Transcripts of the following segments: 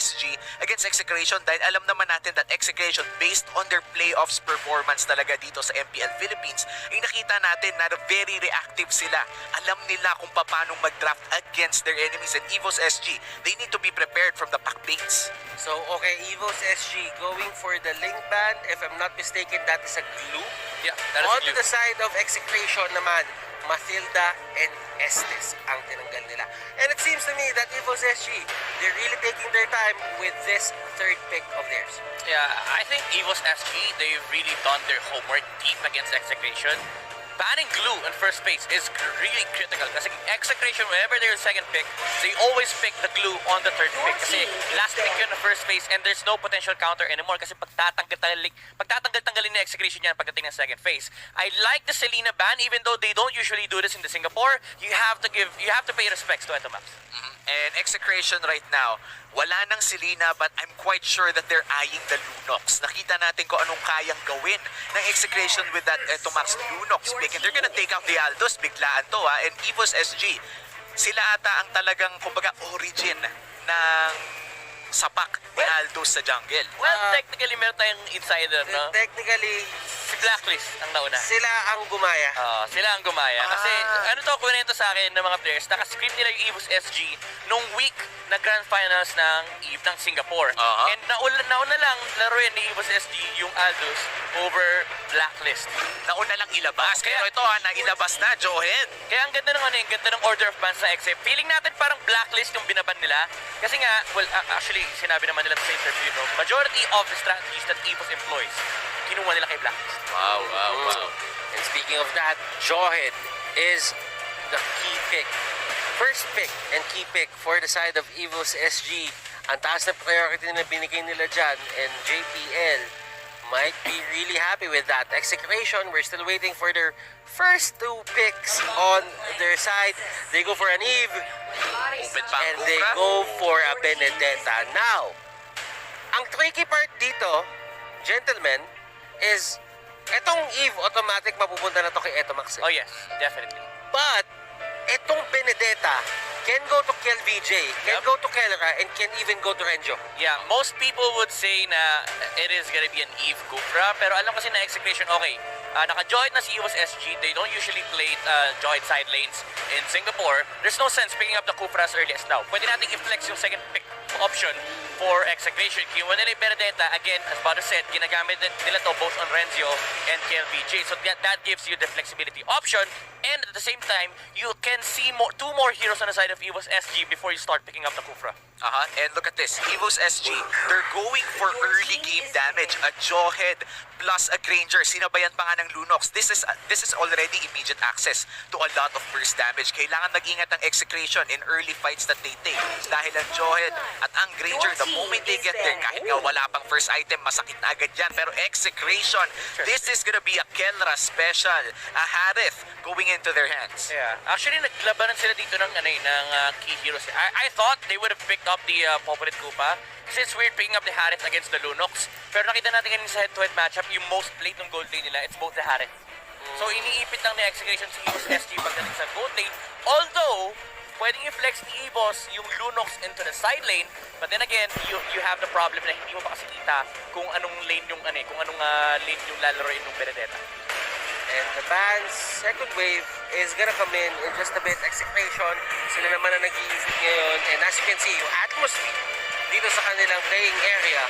SG against Execration dahil alam naman natin that Execration, based on their playoffs performance talaga dito sa MPL Philippines, ay nakita natin na very reactive sila. Alam nila kung paano mag-draft against their enemies, and Evos SG, they need to be prepared from the pack baits. So, okay, Evos SG going for the link ban. If I'm not mistaken, that is a glue. Yeah, that is On a glue. the side of Execration naman, Mathilda and Estes ang tinanggal nila. And it seems to me that Evos SG, they're really taking their time with this third pick of theirs. Yeah, I think Evos SG, they've really done their homework deep against Execration. Banning glue in first base is really critical kasi Execration, whenever they're second pick, they always pick the glue on the third pick kasi last pick yun na first base and there's no potential counter anymore kasi pagtatanggal-tanggalin ni Execration yan pagdating ng second phase. I like the Selena ban even though they don't usually do this in the Singapore. You have to pay respects to Etomax. And Execration right now, wala nang Selena but I'm quite sure that they're eyeing the Lunox. Nakita natin kung anong kayang gawin ng Execration with that Etomax Lunox pick. And they're gonna take out the Aldos, biglaan to and Evos SG, sila ata ang talagang, kumbaga, origin ng sapak ni Aldos sa jungle. Well, technically meron tayong insider, no? Technically, Si Blacklist ang nauna. sila ang gumaya. Sila ang gumaya. Kasi ano to, kwento sa akin ng mga players, naka-script nila yung Evos SG nung week na Grand Finals ng Eve ng Singapore. And nauna lang laruin ni Evos SG yung Aldos over Blacklist. Nauna lang ilabas. Pero ito nailabas na, Johen. Kaya ang ganda ng ganda ng order of bans sa XF. Feeling natin parang Blacklist yung binaban nila. Kasi nga, well, actually, sinabi naman nila sa interview, no, majority of the strategies that Evos employs, kinuha nila kay Blacklist. Wow. And speaking of that, Johed is the key pick. First pick and key pick for the side of Evos SG. Ang taas na priority na binigay nila dyan, and JPL might be really happy with that. Execration, we're still waiting for their first two picks on their side. They go for an Eve, and they go for a Benedetta. Now, ang tricky part dito, gentlemen, is etong Eve automatic mapupunta na to kay Etomax. Oh yes, definitely. But etong Benedetta can go to KelVJ, can go to Kelra, and can even go to Renjo. Yeah, most people would say na it is gonna be an Eve Kufra, pero alam kasi na Execration, okay, naka-join na si Evos SG, they don't usually play join side lanes in Singapore. There's no sense picking up the Kufra as early as now. Pwede natin i-flex yung second pick option for Execration. Kinuha nila yung Benedetta, again, as Bado said, ginagamit nila to both on Renzo and KLVJ. So that gives you the flexibility option, and at the same time, you can see two more heroes on the side of Evos SG before you start picking up the Kufra. And look at this, Evos SG, they're going for early game damage. A Jawhead plus a Granger, sinabayan pa nga ng Lunox. This is already immediate access to a lot of burst damage. Kailangan mag-ingat ang Execration in early fights that they take. Dahil ang Jawhead at ang Granger, the moment they get there, kahit nga wala pang first item, masakit na agad yan. Pero Execration, this is gonna be a Kelra special, a Harith going into their hands. Yeah, actually naglabanan sila dito ng key heroes. I thought they would have picked up the Popolit Koopa. Kasi it's weird picking up the Harith against the Lunox. Pero nakita natin kanina sa head-to-head matchup, yung most played ng gold lane nila, it's both the Harith. So iniipit lang ni Execration si Evos SG pagdating sa gold lane. Although, pwedeng i-flex ni Evos yung Lunox into the side lane, but then again, you have the problem na hindi mo pa kasi kita kung anong lane yung lane yung lalaroin ng Benedetta. And the band's second wave is gonna come in just a bit. Execration, sila naman ang nag-iisip ngayon. And as you can see, yung atmosphere dito sa kanilang playing area,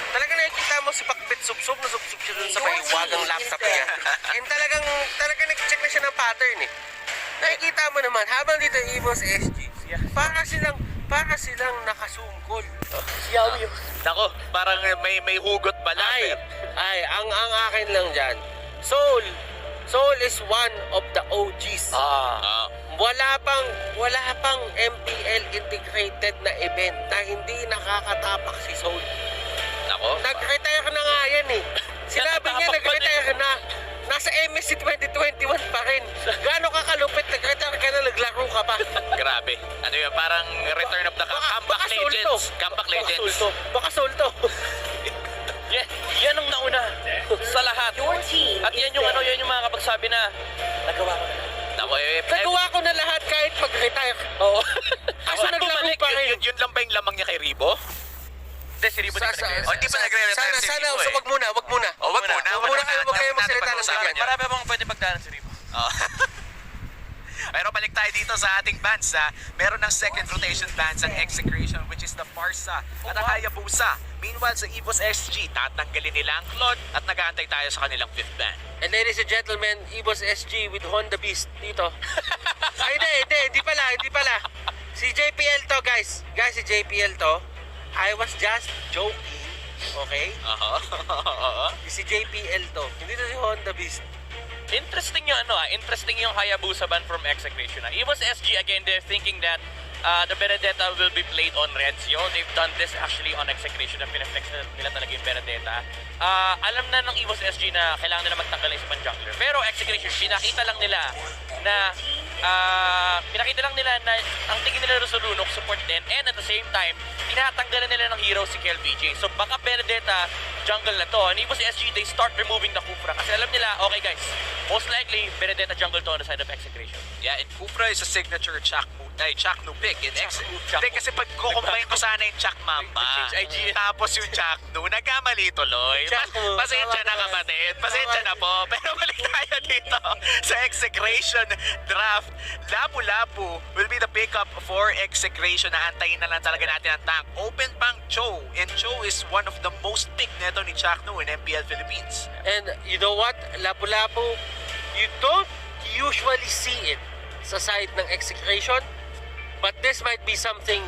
talaga nakikita mo si Pakbit subsob na subsob siya dun sa mahiwagang laptop niya. And talagang nag-check na siya ng pattern eh. Nakikita mo naman, habang dito Evos SG, para silang nakasungkol. Nako, parang may hugot pala. Ay, ang akin lang dyan, Soul is one of the OGs. Wala pang MPL integrated na event na hindi nakakatapak si Soul. Nako. Nag-retire na nga yan eh. Sinabi niya nag-retire na. Nasa MSC 2021 pa rin. Gaano ka kalupit, nag-retire ka na, naglaro ka pa. Grabe. Ano yun, parang return of the comeback legends. Comeback legends. Baka Soul to. Yan ang nauna sa lahat. At yan yung yan yung mga kapagsabi na nagawa ko na. Nagawa ko na lahat kahit mag-retire. Oo. Kaso naglaro pa rin. Yun lang ba yung lamang niya kay Ribo? Hindi, si Ribo Sa- di pa sa- nag-retire. Oh, hindi pa nagre-retire si Sana, Ribo so eh. wag muna. Wag muna. Wag kayo magsalita ng Pag-usapan ganyan. niya. Marami bang pwede pagdaanan si Ribo? Oh. Pero balik tayo dito sa ating bands ha. Meron ng second rotation bands ang Execration, which is the Farsa at ang Hayabusa. Meanwhile sa Evos SG, tatanggalin nila ang Claude at nag-aantay tayo sa kanilang fifth band. And ladies and gentlemen, Evos SG with Honda Beast dito. Ay, hindi pala. Si JPL to, guys. Guys, si JPL to. I was just joking. Okay? Si JPL to. Hindi to si Honda Beast. Interesting yung interesting yung Hayabusa ban from Execration. Evos SG, again, they're thinking that the Benedetta will be played on Redsio. They've done this actually on Execration na pinaflex nila talaga yung Benedetta. Alam na ng Evos SG na kailangan nila magtanggal yung isang jungler. Pero Execration, pinakita lang nila na ang tingin nila sa Lunok support din, and at the same time, tinatanggalan nila ng hero si KLBJ. So baka Benedetta jungle na to. And Evos SG, they start removing the Kufra kasi alam nila, okay guys, most likely Benedetta jungle to on the side of Execration. Yeah, and Kufra is a signature Chaknu pick. Hindi kasi pag kukumpayin ko sana yung Chak Mamba. Tapos yung Chaknu, nagkamali tuloy. Chaknu, Pasensya na kapatid. Pasensya na po. Pero balik tayo dito sa Execration draft. Lapu-Lapu will be the pickup for Execration. Naantayin na lang talaga natin ang tank. Open pang Cho. And Cho is one of the most picked neto ni Chaknu in MPL Philippines. And you know what? Lapu-Lapu, you don't usually see it sa side ng Execration. But this might be something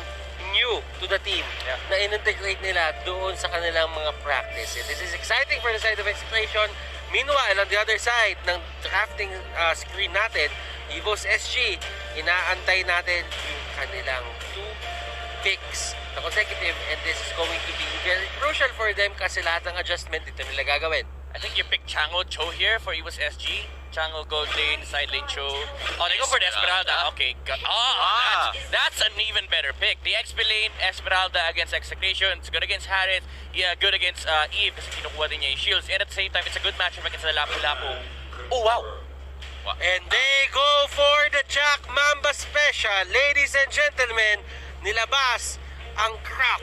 new to the team na in-integrate nila doon sa kanilang mga practice. And this is exciting for the side of Execration. Meanwhile, on the other side ng drafting screen natin, Evos SG, inaantay natin yung kanilang 2 picks na consecutive, and this is going to be very crucial for them kasi lahat ng adjustment dito nila gagawin. I think you pick Chango Cho here for Evos SG. Chango gold lane, side lane Cho. Oh, they go for the Esmeralda. Okay. That's an even better pick. The XP lane, Esmeralda against Execration. It's good against Harith. Yeah, good against Eve kasi kinukuha din niya yung shields. And at the same time, it's a good matchup against the Lapu-Lapu. Oh, wow. And they go for the Jack Mamba special. Ladies and gentlemen, nilabas ang crack.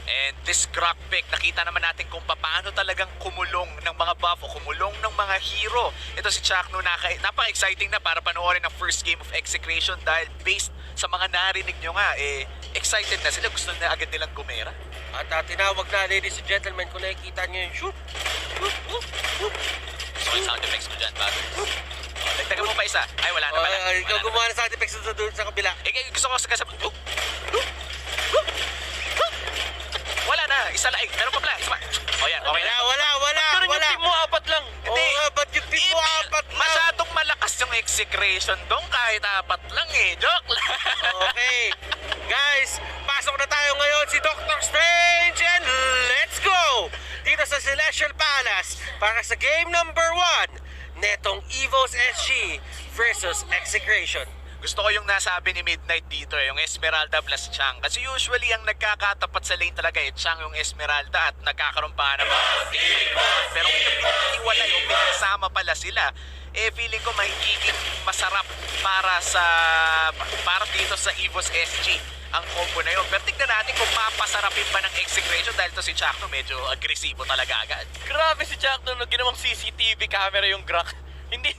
And this crack pick, nakita naman natin kung paano talagang kumulong ng mga buff o kumulong ng mga hero. Ito si Chaknu, napaka-exciting na para panoorin ang first game of Execration dahil based sa mga narinig nyo nga, excited na sila. Gusto na agad nilang gumera. At tinawag na, ladies and gentlemen, kung nakikita nyo yung shoot. So yung sound effects mo dyan, Bato. Dagdagan mo pa isa. Ay, wala na pala. Ikaw gumawa ng sound effects doon sa kabila. Gusto ko sa wala na, isa lang. Meron pa pala, isa pa. O yan, okay na. Wala. Pero yung team mo, 4 lang. Oo nga, ba't yung team mo 4 na? Masyadong malakas yung Execration doon kahit 4 lang eh. Joke lang. Okay. Guys, pasok na tayo ngayon si Dr. Strange and let's go! Dito sa Celestial Palace para sa game number 1 netong Evos SG versus Execration. Gusto ko yung nasabi ni Midnight dito yung Esmeralda plus Chang. Kasi usually ang nagkakatapat sa lane talaga Chang yung Esmeralda at nagkakaroon pa ng mga pero kung pinag-iwalay o pinagsama pala sila, feeling ko magiging masarap para dito sa Evos SG ang combo na yun. Pero tignan natin kung papasarapin ba ng Execration dahil to si Chakno medyo agresibo talaga agad. Grabe si Chakno, ginawang CCTV camera yung Grak. Hindi,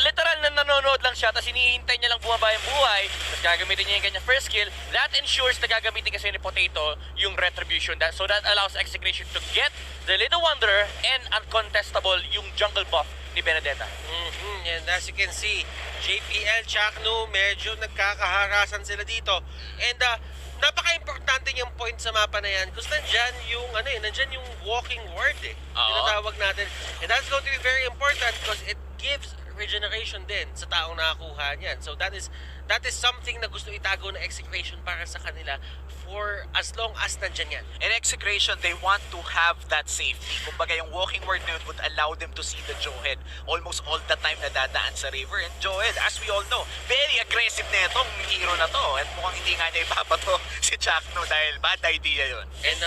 literal na nanonood lang siya, tapos hinihintay niya lang bumaba yung buhay, tapos gagamitin niya yung kanya first skill. That ensures na gagamitin kasi ni Potato yung Retribution. So that allows Execration to get the Little Wanderer and uncontestable yung jungle buff ni Benedetta. And as you can see, JPL, Chakno, medyo nagkakaharasan sila dito. And napaka-importante yung point sa mapa na yan kasi nandyan yung walking ward tinatawag natin. And that's going to be very important because it gives regeneration din sa taong nakakuha niyan. So that is something na gusto itago na Execration para sa kanila for as long as nandyan yan. In Execration, they want to have that safety. Kumbaga yung walking word na yun would allow them to see the Joehead almost all the time na dadaan sa river. And Joehead, as we all know, very aggressive na itong hero na to. At mukhang hindi nga niya ipapato si Chakno dahil bad idea yun. And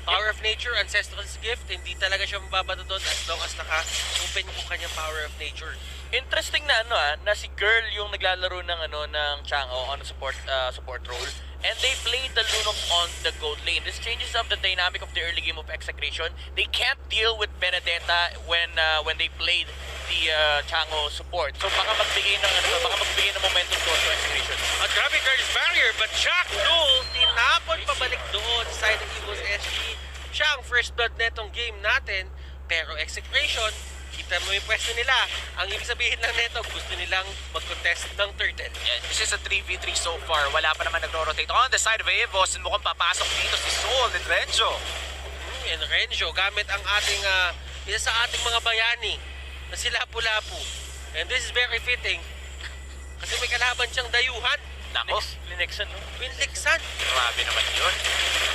Power of Nature, Ancestral's Gift, hindi talaga siya mababato doon as long as naka-open yung kanyang Power of Nature. Interesting na na si Girl yung naglalaro ng ng Chang'o on support role. and they played the Lunox on the gold lane. This changes up the dynamic of the early game of Execration. They can't deal with Benedetta when they played the Chango support. So baka magbigay ng momentum to Execration. At grabe Curtis barrier, but Jack Null tinapon pabalik doon sa side ng Evos SG. Siya ang first blood netong game natin, pero Execration, kita mo yung pwesto nila. Ang ibig sabihin lang neto, gusto nilang mag-contest ng turtle. Yeah, this is a 3v3 so far. Wala pa naman nagro-rotate on the side of Evos, and mukhang papasok dito si Soul and Renjo. And Renjo, gamit ang ating, isa sa ating mga bayani na si Lapu-Lapu. And this is very fitting. Kasi may kalaban siyang dayuhan. Nako, Linexan, no? Winlixan. grabe naman yun.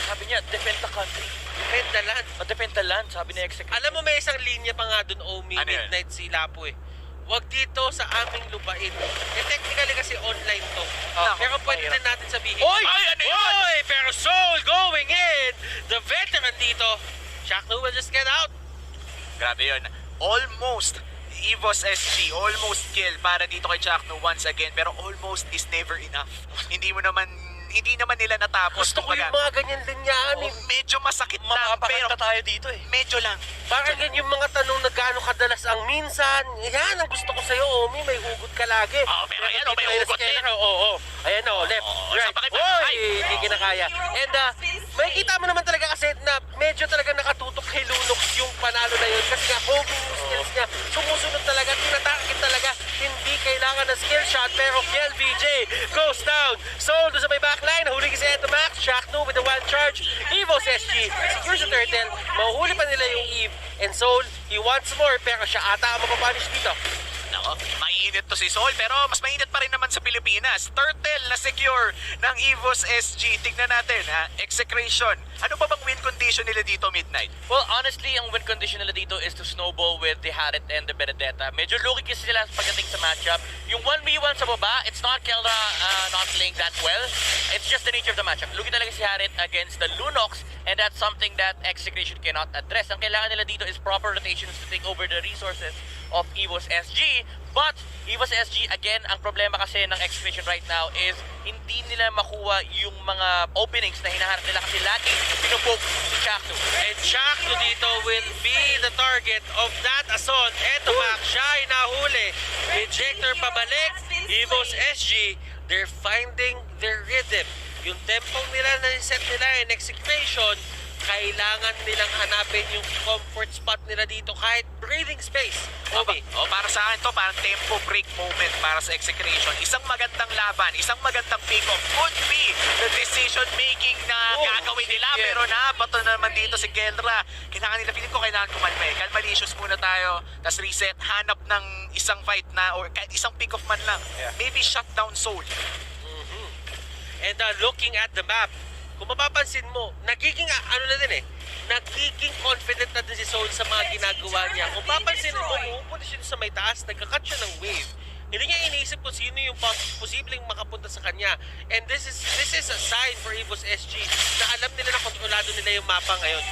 Sabi niya, defend the country. Defend the land. Defend the land, sabi ni Execration. Alam mo, may isang linya pa nga dun, Omi, Ano yun? Midnight si Lapu eh. Huwag dito sa aming lupain. Eh, technically kasi online to. Pero pwede mahirap. din natin sabihin. Oy! Ay, ano yun? Oy! Pero Soul going in! The veteran dito. Shaknu will just get out. Grabe yun. Almost Evos SG, almost kill para dito kay Chakno once again, pero almost is never enough. Hindi naman nila natapos. Gusto ko yung mga ganyan linyaan eh. Medyo masakit lang, pero Mapapakanta tayo dito eh. medyo lang. Parang yan yung mga tanong na gaano kadalas ang minsan. Yan ang gusto ko sa'yo, Omi. May hugot ka lagi. Pero ayan, may hugot din. Oo. Ayan o, left, right. sa pakit- Oy! Ay! Hindi kinakaya. And makikita mo naman talaga kasi na medyo talaga nakatutok kay Lunox yung panalo na yun. Kasi nga, coping skills niya. Sumusunod talaga, tinatakit talaga. Hindi kailangan ng skill shot. Pero LVJ goes down. Soul doon sa may backline. Nahuli si Eto Max. Shaknu with the one charge. Evos SG secures the turtle. Mahuhuli pa nila yung Eve. And Soul, he wants more. Pero siya ata ang mapapunish dito. Nako, mainit to si Sol, pero mas mainit pa rin naman sa Pilipinas. Turtle na secure ng Evos SG. Tignan natin, ha? Execration. Ano pa bang win condition nila dito, Midnight? Well, honestly, ang win condition nila dito is to snowball with the Harit and the Benedetta. Medyo lugi kasi sila pagdating sa matchup. Yung 1v1 sa baba, it's not Kelra not playing that well. It's just the nature of the matchup. Lugi talaga si Harit against the Lunox, and that's something that Execration cannot address. Ang kailangan nila dito is proper rotations to take over the resources of Evos SG. But Evos SG, again, ang problema kasi ng Execration right now is hindi nila makuha yung mga openings na hinaharap nila kasi laging pinupoke si Chaknu. And Shaknu dito will be the target of that assault. Eto Max, siya ay nahuli. Ejector pabalik. Evos SG, they're finding their rhythm. Yung tempo nila na set nila in Execration, kailangan nilang hanapin yung comfort spot nila dito kahit breathing space. Obi. Para sa akin to, parang tempo break moment para sa Execration. Isang magandang laban, isang magandang pick-off could be the decision making na gagawin nila. yeah. Pero nabato na naman dito si Kelra. Kailangan nila, feeling ko kailangan kumalma eh. Kalmalicious muna tayo, tas reset, hanap ng isang fight na, or kahit isang pick-off man lang. Yeah. Maybe shut down Soul. And looking at the map, kung mapapansin mo, nagiging nagiging confident na din si Soul sa mga ginagawa niya. Kung papansin mo, pupunta siya sa may taas, nagka-cut siya ng wave. Hindi niya iniisip kung sino yung posibleng makapunta sa kanya. And this is a sign for Evos SG na alam nila na kontrolado nila yung mapa ngayon.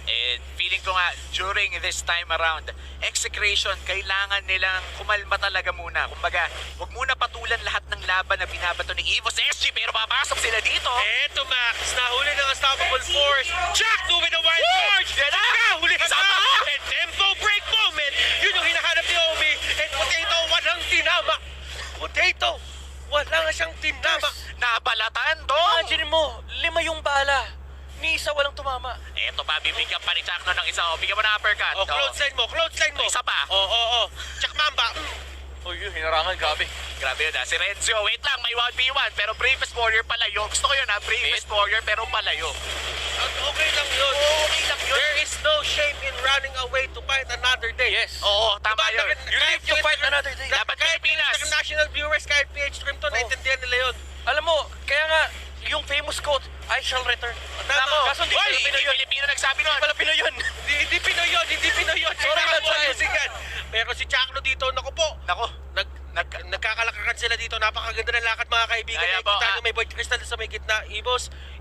And feeling ko nga, during this time around, Execration, kailangan nilang kumalma talaga muna. Kumbaga, huwag muna patulan lahat ng laban na binabato ni Evos SG, pero papasok sila dito. Eto Max, nahuli ng unstoppable force. Jack with a wild charge! Yan na! Huli ka Sama! pa! And tempo break moment! Yun yung hinahanap ni Omi. And Potato, walang tinama. Potato, wala siyang tinama. Nabalatan dong! Imagine mo, 5 yung bala. Ni isa walang tumama. Eto pa, bibigyan pa ni Chakno ng isa. Bigyan mo na uppercut. Oh, clothesline mo. Isa pa. Oo. Check mamba. Oh, yun, hinarangan, grabe. Grabe yun ha. Si Renzo, wait lang, may 1v1. Pero Bravest Warrior palayo. Gusto ko yun ha, Bravest Warrior pero palayo. Okay lang yun. Okay lang yun. There is no shame in running away to fight another day. Yes. Oo, tama yun. You live to fight another day. Dapat Kahit Pilipinas. international viewers, kahit PH Trim to, naintindihan nila yun. Alam mo, kaya nga, yung famous quote, I shall return. Tama. Kaso hindi Hoy, pala Pinoy yun. Pilipino nagsabi nun. Hindi pala Pinoy yun. Hindi Pinoy yun. Sorry Kailangan man, mo musigan. Pero si Chakno dito, naku po. Nako. Nagkakalakakan sila dito. Napakaganda ng lakad mga kaibigan. Kaya po, Nakikita nyo may void crystal sa may gitna.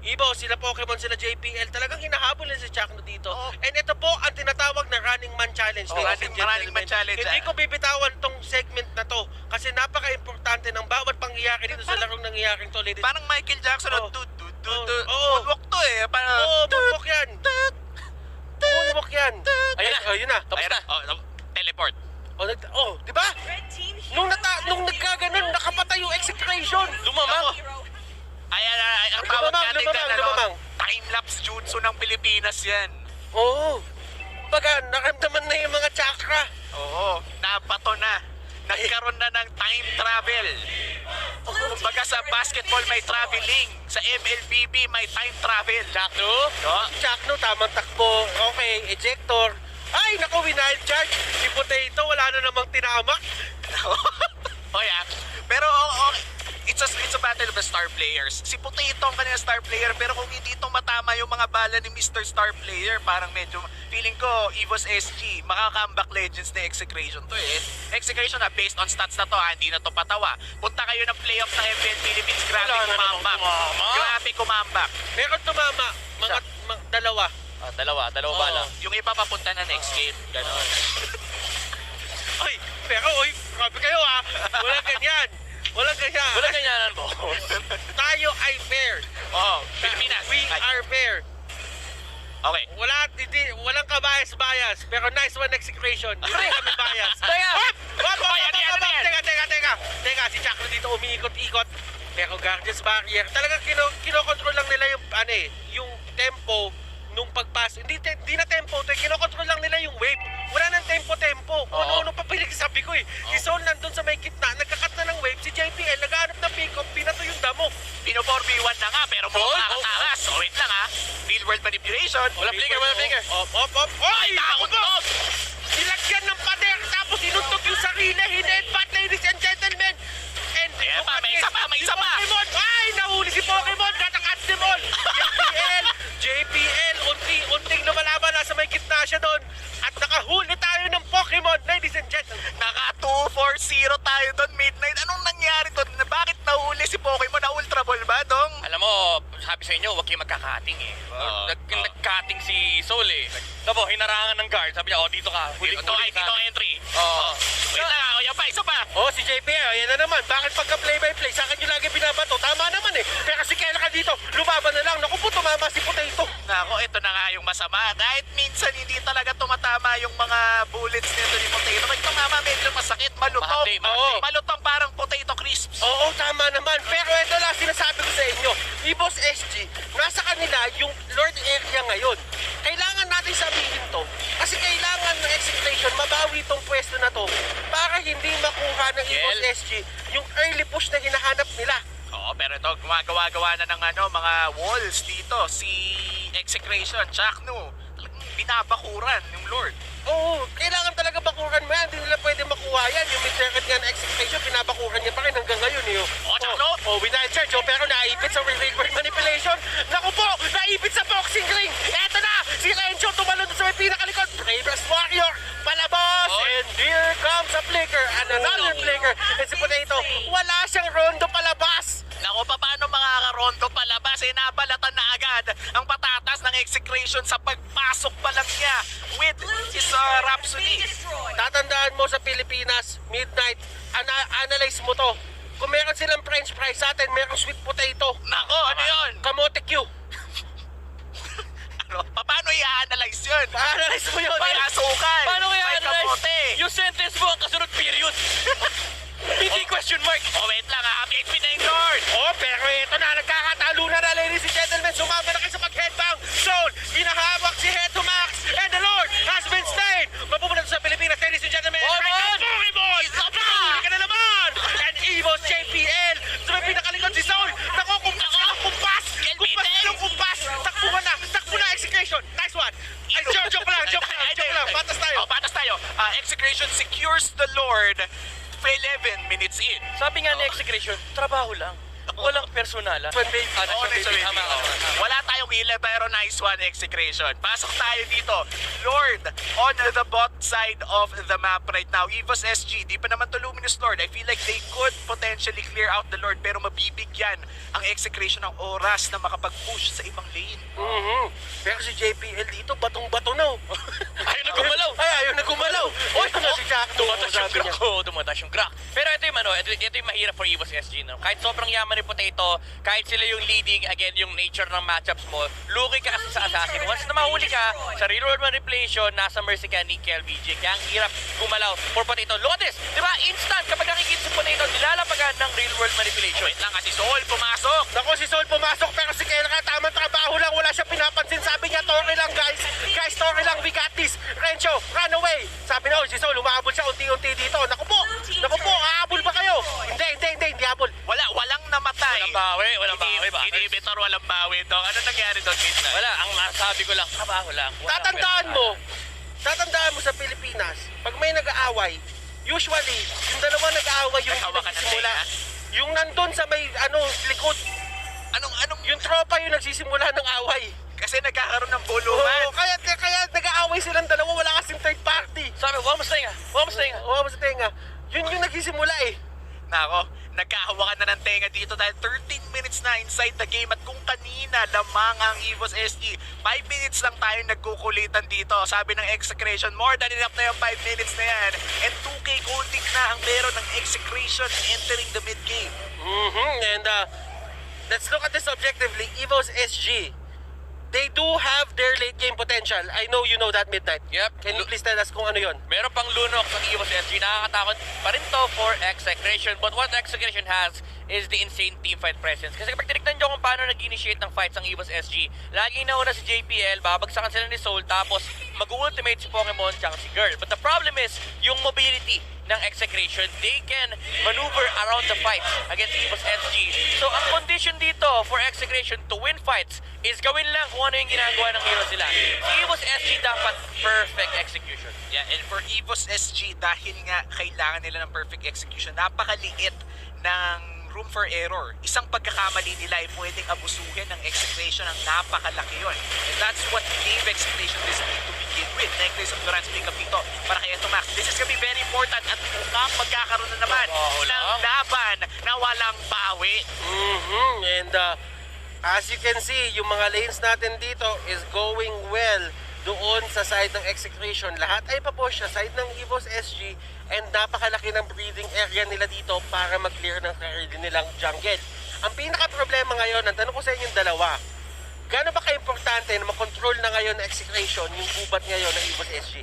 Evos, sila Pokemon, sila JPL, talagang hinahabol nila si Chakno dito. Oo. And ito po ang tinatawag na running man challenge. Oo, ladies and running man gentlemen. challenge, Hindi ko bibitawan tong segment na to kasi napaka-importante ng bawat pangyayari dito sa larong nangyayaring to, ladies. Parang Michael Jackson, Oo. Oo. moonwalk to eh. Parang, Oo, moonwalk yan. Moonwalk yan. Ayun na. Ayun na. Tapos Ayun na. teleport. Di ba? Nung nagkaganon, nakapatay yung execration. Lumamang. Ayan, ang tawag natin dyan, lumamang. time-lapse jutsu ng Pilipinas yan. Oo. Baga, naramdaman na yung mga chakra. Oo, nabato na. Nagkaroon na ng time travel. Kumbaga sa basketball may traveling. Sa MLBB may time travel. Chakno. Chakno, tamang takbo. Okay, ejector. Ay, naku, wild charge. Si Potato, wala na namang tinamak. Pero it's a battle of the star players. Si Potato ang kanyang star player, pero kung hindi ito matama yung mga bala ni Mr. Star Player, parang medyo, feeling ko, Evos SG, maka-comeback legends na Execration to eh. Execration na, based on stats na to, hindi na to patawa. Punta kayo ng playoff ng FL Philippines, grabe Wala na namang kumambak. tumama. Grabe kumambak. Meron tumama, dalawa. Dalawa bala. Yung iba papunta na next game, gano'n. Ay, pero, grabe kayo ha. Walang ganyan. Walang ganyan. Wala ganyanan mo. Tayo ay fair. Pilipinas. We are fair. Okay. Walang kabayas-bayas. Pero nice one execution. Hindi kami bias. Teka! Teka, si Chakro dito umiikot-ikot. Pero Guardians Barrier, talagang kinokontrol lang nila yung tempo nung pagpas. Hindi na tempo, kinokontrol lang nila yung wave. Wala nang tempo-tempo. Ano pa sabi ko eh. Si Sol nandun sa may kitna, nagkakat na ng wave. Si JPL, naghahanap ng pick-up, binato yung damo. Pino 4v1 na nga, pero mukhang nakatakas. So wait lang ha. Real world manipulation. Wala flicker. Op. Ay, takot to! Nilagyan ng pader, tapos inuntok yung sarili. Hinedbat, ladies and gentlemen. And Ayan pa, may isa pa, may isa si pa. Pokemon, ay, nahuli si Pokemon. Natakas them all. JPL, unting lumalaban, nasa may gitna siya doon. At nakahuli tayo ng Pokemon, ladies and gentlemen. Naka 2-4-0 tayo doon, midnight. Anong nangyari doon? Bakit nahuli si Pokemon? Na Ultra Ball ba, Dong? Alam mo, sabi sa inyo, huwag kayo magkakating eh. Nagkating si Soul eh. Tabo, hinarangan ng guard. Sabi niya, dito ka. Dito entry. Wait lang ha, yan pa, isa pa. Si JPL, ayan na naman. Bakit pagka play-by-play, sa akin yung lagi binabato? Tama naman eh. Pero si Kela ka dito, lumaban na lang. Naku po, tumama si Potato. Nako, ito na nga yung masama. Kahit minsan hindi talaga tumatama yung mga bullets nito ni Potato. Pag tumama, medyo masakit. Malutong. Mahapdi. Malutong parang potato crisps. Oo, tama naman. Pero ito lang sinasabi ko sa inyo. Evos SG, nasa kanila yung Lord area ngayon. Kailangan natin sabihin to. Kasi kailangan ng Execration mabawi tong pwesto na to para hindi makuha ng Evos SG yung early push na hinahanap nila. Oo, pero ito, gumagawa-gawa na ng mga walls dito. Si Execration, Chakno, binabakuran yung Lord. Oo, kailangan talaga bakuran mo yan. Hindi nila pwede makuha yan. Yung mid-circuit nga na Execration, pinabakuran niya pa rin hanggang ngayon. Chakno? Winal charge. Pero naipit sa real world manipulation. Naku po, naipit sa boxing ring. Eto na, si Rencho tumalon sa may pinakalikod. Bravest Warrior, palabas. And here comes a flicker. And another flicker. And si Potato, wala siyang rondo palabas. Naku, paano makakarondo palabas? Nabalatan na agad ang patatas ng Execration sa pagpasok pa lang niya with his Rhapsody. Tatandaan mo sa Pilipinas, midnight, analyze mo to. Kung meron silang french fries sa atin, merong sweet potato. Nako, ano yun? Kamote Q. Paano i-analyze yun? Analyze mo yun. May asukal. Paano kaya May kamote. yung sentence mo ang kasunod period? Hindi question mark. Wait lang ha. PHP na yung Lord. Pero ito na, nagkakatalo na, ladies and gentlemen. Sumama na kayo sa pag-headbang. Soul, hinahawak si Head to Max. And the Lord has been slain. Mapupunta sa Pilipinas, ladies and gentlemen. Pokemon! Nahuli ka na naman! And Evos JPL. Sa may pinakalikod si Soul. Naku, kumpas ka ng kumpas. Kumpas ka ng kumpas. Takbo na, Execution. Nice one. Ay, joke lang. Patas tayo. Patas tayo. Execration secures the Lord 11 minutes in. Sabi nga ni Execration, trabaho lang. Walang personalan. One baby. Oo, next one, Tama ka. wala tayong healer pero nice one, Execration. Pasok tayo dito. Lord, on the bot side of the map right now. Evos SG, di pa naman to Luminous Lord. I feel like they could potentially clear out the Lord pero mabibigyan ang Execration ng oras na makapag-push sa ibang lane. Pero si JPL dito, batong-bato na. Ayaw na gumalaw. Ayaw na gumalaw. Oy, Ito na si Jack. dumatas yung Sabi niya. crack. Oo, dumatas yung crack. Pero ito yung, ito yung mahirap for Evos SG. No? Kahit sobrang yaman ni Potato, kahit sila yung leading, again, yung nature ng matchups mo, lugi ka kasi sa assassin. Once na mahuli ka, sa real world manipulation, nasa mercy ka ni KLBJ. Kaya ang hirap gumalaw for Potato. Look at this! Di ba? Instant, kapag nakikita si Potato, nilalapagan ng real world manipulation. Wait lang kasi Sol, pumasok! Naku, si Sol pumasok pero si Kelra tamang trabaho lang. Wala siya pinapansin. Sabi niya, Torre lang guys. Guys, Torre lang. We got this. Rencho, run away. Sabi na, si Sol, umabol siya unti-unti dito. Naku po, aabol ba kayo? Hindi habol. Walang namatay. Walang bawi ba? Inhibitor, walang bawi dong. Ano nangyari doon, Midnight? Wala, ang masabi ko lang, trabaho lang. Wala Tatandaan mo sa Pilipinas, pag may nag-aaway, usually, yung dalawa nag-aaway yung Naghawa ka ng nagsisimula. tenga? Yung nandun sa may, likod, Anong yung tropa yung nagsisimula ng away. Kasi nagkakaroon ng buluhan. Oo, kaya nag-aaway silang dalawa, wala kasing third party. Sabi, huwag mo sa tenga. Oo, sa tenga. Yun yung nagsisimula eh. Nako, nagkahawakan na ng tenga dito dahil 13 minutes na inside the game at kung kanina lamang ang Evos SG, 5 minutes lang tayo nagkukulitan dito. Sabi ng Execration, more than enough na yung 5 minutes na yan. And 2K golding na ang meron ng Execration entering the mid-game. And let's look at this objectively. Evos SG, they do have their late game potential. I know you know that, Midnight. Yep. Can you please tell us kung ano yun? Meron pang lunok sa Evos SG. Nakakatakot pa rin to for Execration. But what Execration has is the insane teamfight presence. Kasi kapag tinignan nyo kung paano nag-initiate ng fights ang Evos SG, laging nauna si JPL, babagsakan sila ni Soul, tapos mag-ultimate si Pokemon tsaka si Girl. But the problem is, yung mobility ng Execration, they can maneuver around the fights against Evos SG. So, ang condition dito for Execration to win fights is gawin lang kung ano yung ginagawa ng heroes nila. Si Evos SG dapat perfect execution. Yeah, and for Evos SG, dahil nga kailangan nila ng perfect execution, napakaliit ng room for error. Isang pagkakamali nila ay pwedeng abusuhin ng Execration ng napakalaki yun. And that's what gave Execration this lead to begin with. Necklace of Duran's pick up dito para kay Eto Max. This is gonna be very important at mukhang magkakaroon na naman ng laban na walang bawi. And as you can see, yung mga lanes natin dito is going well doon sa side ng Execration. Lahat ay papush sa side ng Evos SG and napakalaki ng breathing area nila dito para mag-clear ng sarili nilang jungle. Ang pinaka-problema ngayon, ang tanong ko sa inyong dalawa, gaano ba ka-importante na makontrol na ngayon ng Execration yung gubat ngayon ng Evos SG?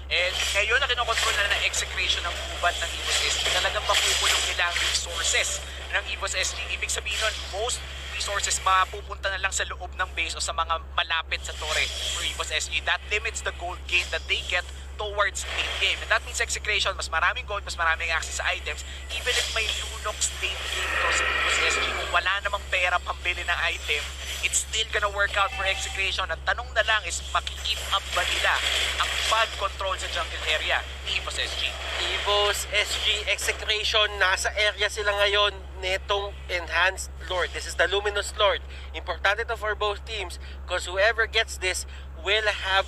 And ngayon na kinokontrol na ng Execration ng gubat ng Evos SG, talagang makukulong nila ang resources ng Evos SG. Ibig sabihin nun, most resources mapupunta na lang sa loob ng base o sa mga malapit sa torre for Evos SG. That limits the gold gain that they get towards late game. And that means Execration, mas maraming gold, mas maraming access sa items. Even if may Lunox late game to sa Evos SG, kung wala namang pera pambili ng item, it's still gonna work out for Execration. Ang tanong na lang is, makikip up ba nila ang pag-control sa jungle area ni Evos SG? Evos SG Execration, nasa area sila ngayon netong enhanced Lord. This is the Luminous Lord. Importante to for both teams because whoever gets this will have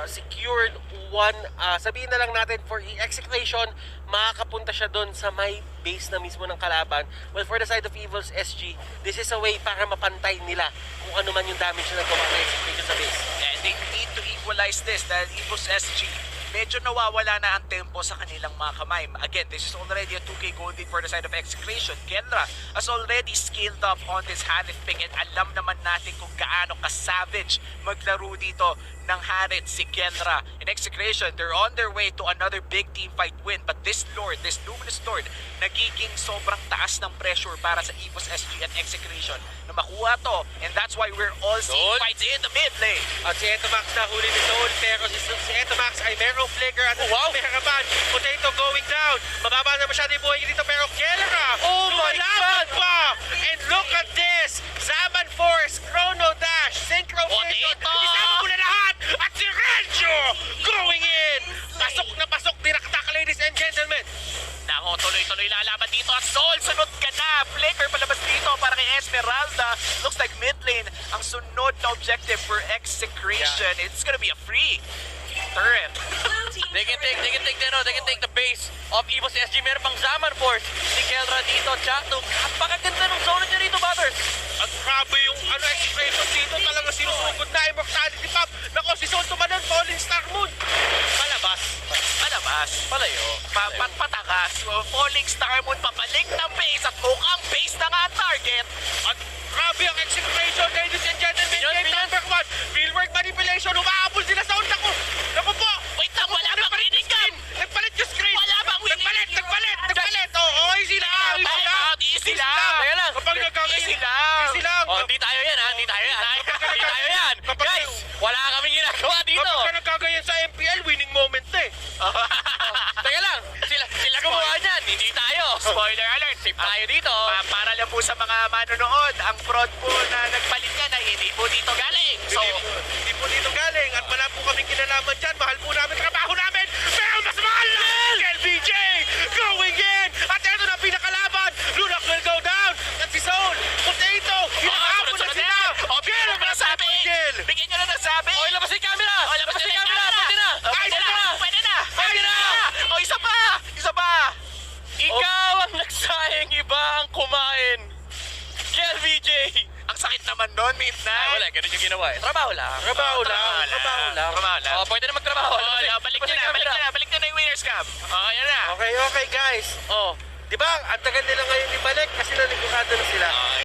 secured one, sabihin na lang natin for Execration, makakapunta siya doon sa may base na mismo ng kalaban. Well, for the side of Evos SG, this is a way para mapantay nila kung ano man yung damage na nagawa ng Execration sa base. And they need to equalize this dahil Evos SG, medyo nawawala na ang tempo sa kanilang mga kamay. Again, this is already a 2K gold lead for the side of Execration. Kendra has already scaled up on this Harit pick and alam naman natin kung gaano ka-savage maglaro dito ng Harit si Kendra. In Execration, they're on their way to another big team fight win. But this Lord, this Luminous Lord, nagiging sobrang taas ng pressure para sa Evos SG at Execration na makuha to. And that's why we're all seeing fights in the mid lane. At si Eto Max na huli ni Soul, pero si Eto Max ay merong flicker at Meraban. Potato going down. Mababa na masyado yung buhay dito, pero Kelra! Oh my God! Pa! And look at this! Zaman Force, Chrono Dash, Synchronation. Isama mo na lahat! At si Rencho going in! Pasok na pasok, dinaktak, ladies and gentlemen. Nako, tuloy-tuloy Paano ilalaban dito? Soul, sunod ka na! Flicker palabas dito para kay Esmeralda. Looks like mid lane ang sunod na objective for Execration. It's gonna be a free turret. They can take the base of Evos SG. Meron pang Zaman Force. Si Kelra dito, Chato. Napakaganda ng zone niya dito, Butters. At grabe yung execution dito, talaga sinusugod na Immortality Pop. Nako, si Son tumanon, Falling Star Moon. Palabas. Palayo. Patakas. Falling Star Moon, papalik na base at mukhang base na nga ang target. At grabe ang execution, ladies and gentlemen. Game number 1. Fieldwork manipulation, umahabol sila sa unta ko. Naku po. Wait lang, wala bang winning cam? Nagpalit yung screen. Wala bang winning Nagpalit. Oo, easy lang. Easy lang. Teka lang. Kapag nagkakasin. Easy lang. Easy lang. Oh, hindi tayo yan, ha? Hindi tayo yan. Kapag- Guys, wala kaming ginagawa dito. Kapag ka nagkagayan sa MPL, winning moment na eh. Teka lang. Sila gumawa niyan. Hindi tayo. Spoiler alert. Sip tayo dito. Para lang po sa mga manonood, ang prod po na nagpalit yan ay hindi po dito galing. So, Hindi po dito galing at wala po kaming kinalaman dyan. Mahal po namin trabaho namin. Pero mas mahal na! LBJ going in! At ito na pinakalaban. Lunox will go down. At si Soul, Potato, hinahabol na sila. bigyan nyo na nasabi. Bigyan nyo na nasabi. Oh, labas yung camera. Labas yung camera. Pwede na. Pwede na. O, isa pa. Ikaw ang nagsayang, iba ang kumain. KLVJ. Ang sakit naman nun, midnight. Wala, ganun yung ginawa eh. Trabaho lang. Trabaho lang. Oh, pwede na magtrabaho. Balik nyo na yung winner's cam. Yan na. Okay, guys. Oh. Di ba, ang tagal nila ngayon ibalik kasi naligurado na sila.